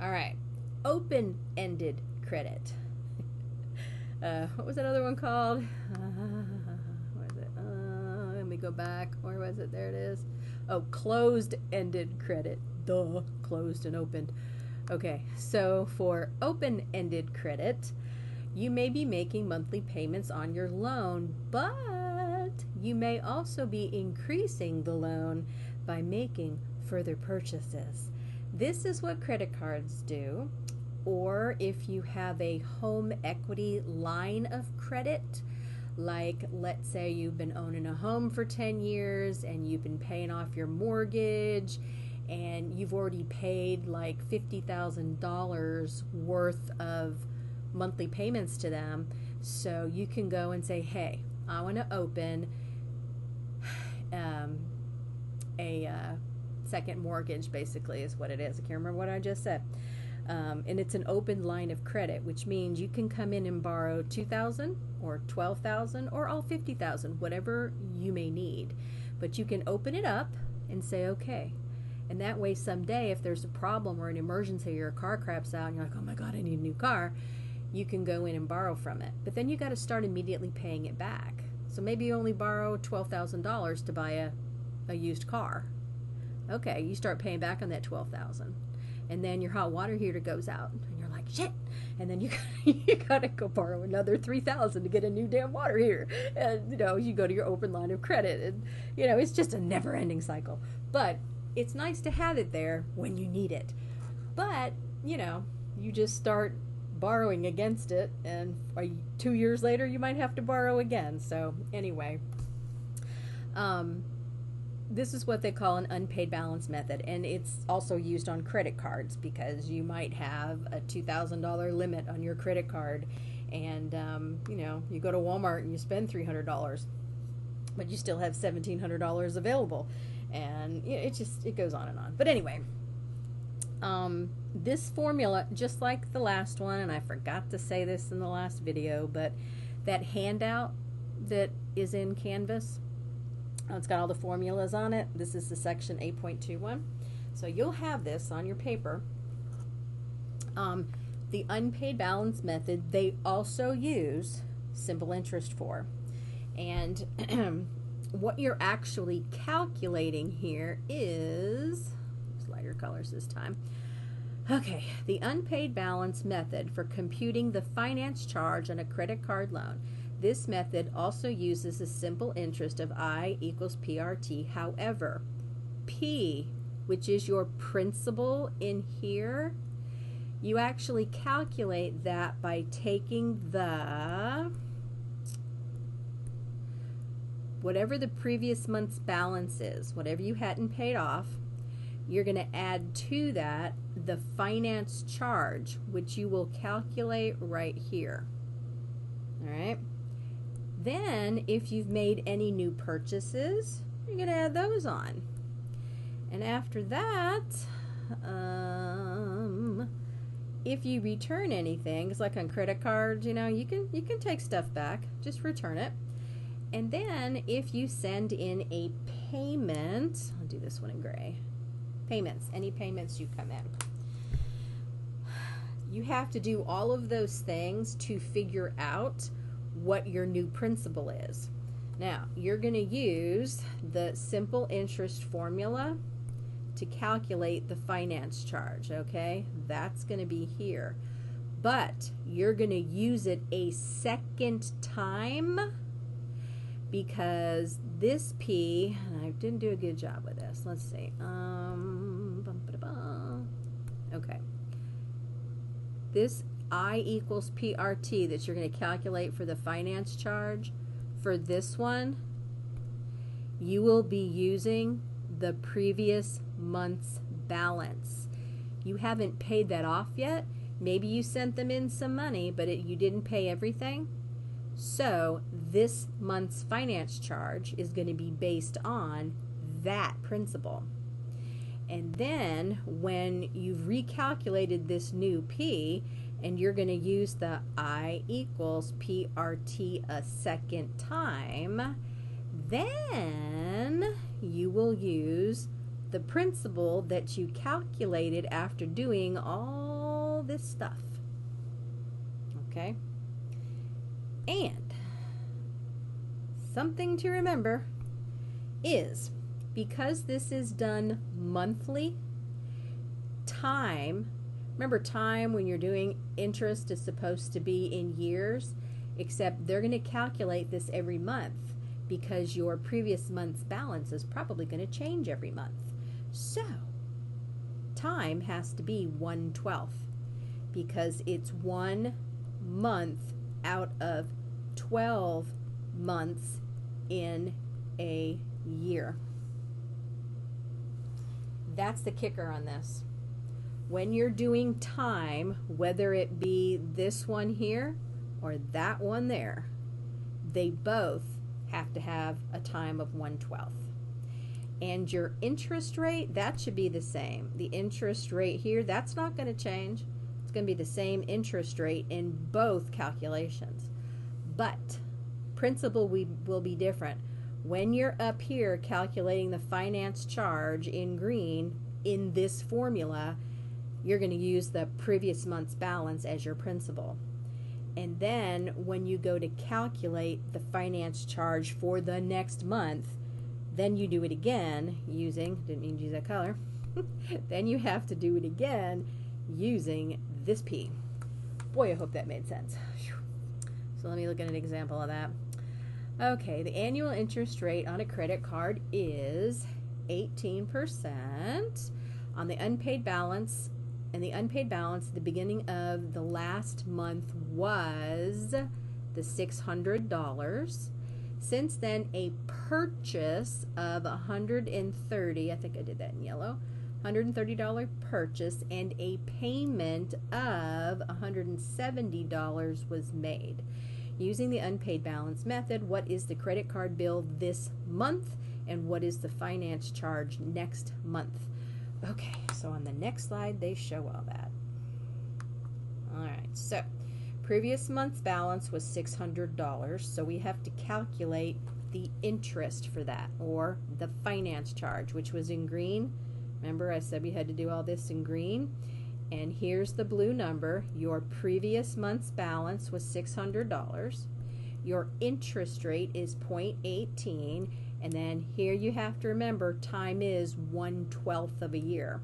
All right, open-ended credit. What was that other one called? What is it? Let me go back. Where was it? There it is. Oh, closed-ended credit. Duh, closed and opened. Okay, so for open-ended credit, you may be making monthly payments on your loan, but you may also be increasing the loan by making further purchases. This is what credit cards do. Or if you have a home equity line of credit, like let's say you've been owning a home for 10 years and you've been paying off your mortgage and you've already paid like $50,000 worth of monthly payments to them. So you can go and say, hey, I want to open a second mortgage, basically is what it is. I can't remember what I just said. And it's an open line of credit, which means you can come in and borrow $2,000 or $12,000 or all $50,000, whatever you may need. But you can open it up and say, okay. And that way someday if there's a problem or an emergency or your car craps out and you're like, oh my God, I need a new car, you can go in and borrow from it. But then you got to start immediately paying it back. So maybe you only borrow $12,000 to buy a used car. Okay, you start paying back on that $12,000. And then your hot water heater goes out and you're like, shit, and then you gotta go borrow another $3,000 to get a new damn water heater. And you go to your open line of credit, and it's just a never-ending cycle. But it's nice to have it there when you need it. But you just start borrowing against it, and 2 years later you might have to borrow again. So anyway, this is what they call an unpaid balance method, and it's also used on credit cards because you might have a $2,000 limit on your credit card, and you go to Walmart and you spend $300, but you still have $1,700 available, and it goes on and on. But anyway, this formula, just like the last one, and I forgot to say this in the last video, but that handout that is in Canvas, it's got all the formulas on it. This is the section 8.21. So you'll have this on your paper. The unpaid balance method, they also use simple interest for. And what you're actually calculating here is, lighter colors this time. Okay, the unpaid balance method for computing the finance charge on a credit card loan. This method also uses a simple interest of I equals PRT. However, P, which is your principal in here, you actually calculate that by taking whatever the previous month's balance is, whatever you hadn't paid off, you're going to add to that the finance charge, which you will calculate right here. All right. Then, if you've made any new purchases, you're going to add those on. And after that, if you return anything, it's like on credit cards, you can take stuff back, just return it. And then, if you send in a payment, I'll do this one in gray. Payments, any payments you come in. You have to do all of those things to figure out what your new principal is. Now, you're going to use the simple interest formula to calculate the finance charge, okay? That's going to be here. But you're going to use it a second time because this P, and I didn't do a good job with this. Let's see. Okay. This I equals PRT that you're going to calculate for the finance charge, for this one, you will be using the previous month's balance. You haven't paid that off yet. Maybe you sent them in some money, but you didn't pay everything. So this month's finance charge is going to be based on that principal. And then when you've recalculated this new P, and you're going to use the I equals PRT a second time, then you will use the principal that you calculated after doing all this stuff. Okay? And something to remember is, because this is done monthly, time, remember time when you're doing interest is supposed to be in years, except they're going to calculate this every month because your previous month's balance is probably going to change every month. So time has to be 1/12 because it's 1 month out of 12 months in a year. That's the kicker on this. When you're doing time, whether it be this one here or that one there, they both have to have a time of 1/12. And your interest rate, that should be the same. The interest rate here, that's not going to change. It's going to be the same interest rate in both calculations. But principal will be different. When you're up here calculating the finance charge in green in this formula, you're going to use the previous month's balance as your principal. And then when you go to calculate the finance charge for the next month, then you do it again using, didn't mean to use that color, then you have to do it again using this P. Boy, I hope that made sense. So let me look at an example of that. Okay, the annual interest rate on a credit card is 18% on the unpaid balance, and the unpaid balance at the beginning of the last month was the $600. Since then, a purchase of $130, I think I did that in yellow, $130 purchase, and a payment of $170 was made. Using the unpaid balance method, what is the credit card bill this month, and what is the finance charge next month? Okay, so on the next slide, they show all that. All right, so previous month's balance was $600, so we have to calculate the interest for that, or the finance charge, which was in green. Remember, I said we had to do all this in green. And here's the blue number. Your previous month's balance was $600. Your interest rate is 0.18. And then here you have to remember time is 1/12 of a year.